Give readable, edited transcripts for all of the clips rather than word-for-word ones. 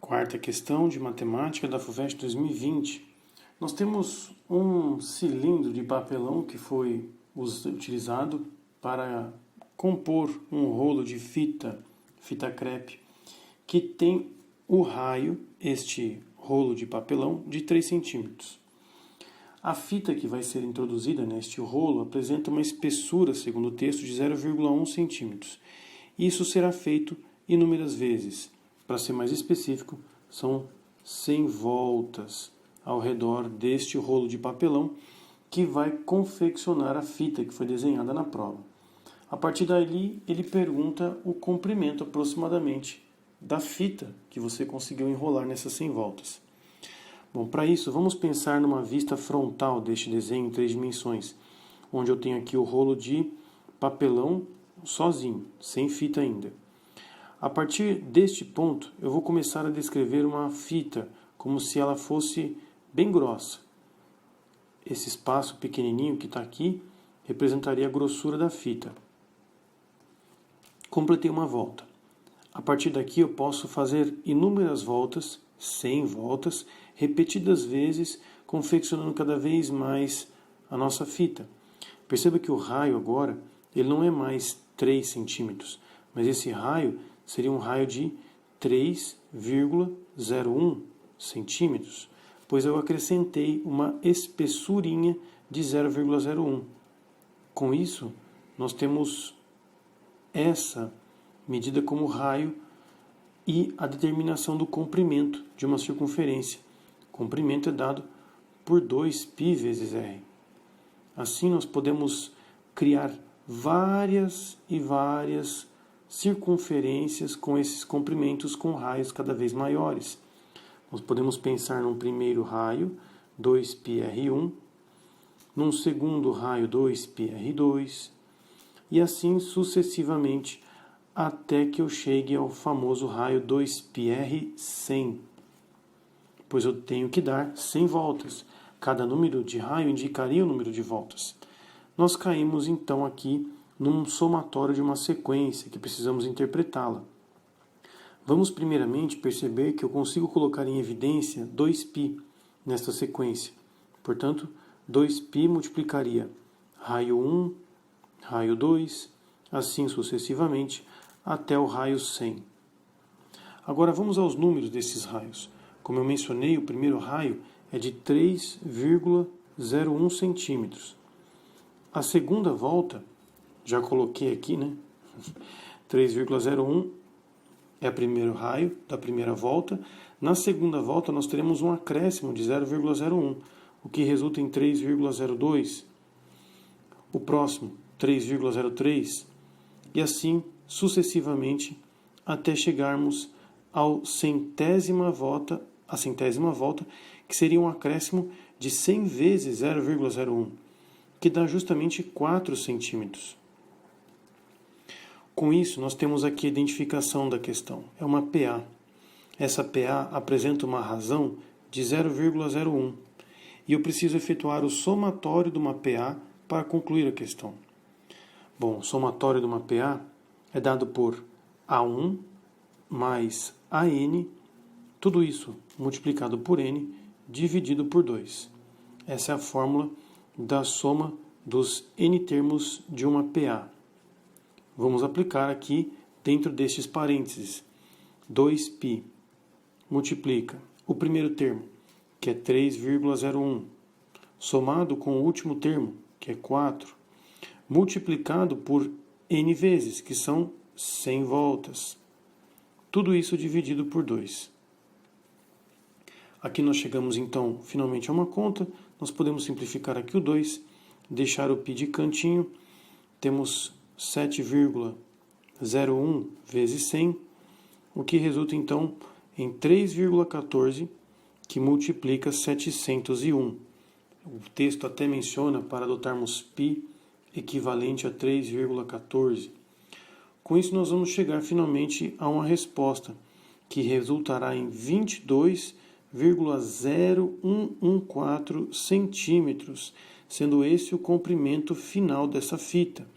Quarta questão de matemática da FUVEST 2020. Nós temos um cilindro de papelão que foi utilizado para compor um rolo de fita crepe, que tem o raio, este rolo de papelão, de 3 centímetros. A fita que vai ser introduzida neste rolo apresenta uma espessura, segundo o texto, de 0,1 centímetros. Isso será feito inúmeras vezes. Para ser mais específico, são 100 voltas ao redor deste rolo de papelão que vai confeccionar a fita que foi desenhada na prova. A partir dali, ele pergunta o comprimento aproximadamente da fita que você conseguiu enrolar nessas 100 voltas. Bom, para isso, vamos pensar numa vista frontal deste desenho em 3 dimensões, onde eu tenho aqui o rolo de papelão sozinho, sem fita ainda. A partir deste ponto, eu vou começar a descrever uma fita, como se ela fosse bem grossa. Esse espaço pequenininho que está aqui representaria a grossura da fita. Completei uma volta. A partir daqui eu posso fazer inúmeras voltas, 100 voltas, repetidas vezes, confeccionando cada vez mais a nossa fita. Perceba que o raio agora, ele não é mais 3 centímetros, mas esse raio seria um raio de 3,01 centímetros, pois eu acrescentei uma espessurinha de 0,01. Com isso, nós temos essa medida como raio e a determinação do comprimento de uma circunferência. O comprimento é dado por 2π vezes r. Assim, nós podemos criar várias e várias circunferências com esses comprimentos com raios cada vez maiores. Nós podemos pensar num primeiro raio, 2πr1, num segundo raio, 2πr2, e assim sucessivamente, até que eu chegue ao famoso raio 2πr100, pois eu tenho que dar 100 voltas. Cada número de raio indicaria o número de voltas. Nós caímos então aqui num somatório de uma sequência que precisamos interpretá-la. Vamos primeiramente perceber que eu consigo colocar em evidência 2π nesta sequência. Portanto, 2π multiplicaria raio 1, raio 2, assim sucessivamente, até o raio 100. Agora vamos aos números desses raios. Como eu mencionei, o primeiro raio é de 3,01 centímetros. A segunda volta, já coloquei aqui, né? 3,01 é o primeiro raio da primeira volta. Na segunda volta, nós teremos um acréscimo de 0,01, o que resulta em 3,02. O próximo, 3,03. E assim sucessivamente, até chegarmos à centésima volta, que seria um acréscimo de 100 vezes 0,01, que dá justamente 4 centímetros. Com isso, nós temos aqui a identificação da questão. É uma PA. Essa PA apresenta uma razão de 0,01. E eu preciso efetuar o somatório de uma PA para concluir a questão. Bom, o somatório de uma PA é dado por A1 mais AN, tudo isso multiplicado por N, dividido por 2. Essa é a fórmula da soma dos N termos de uma PA. Vamos aplicar aqui dentro destes parênteses. 2π multiplica o primeiro termo, que é 3,01, somado com o último termo, que é 4, multiplicado por N vezes, que são 100 voltas. Tudo isso dividido por 2. Aqui nós chegamos então finalmente a uma conta. Nós podemos simplificar aqui o 2, deixar o π de cantinho. Temos 7,01 vezes 100, o que resulta então em 3,14, que multiplica 701. O texto até menciona para adotarmos π equivalente a 3,14. Com isso nós vamos chegar finalmente a uma resposta que resultará em 22,0114 centímetros, sendo esse o comprimento final dessa fita,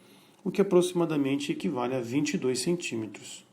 o que aproximadamente equivale a 22 centímetros.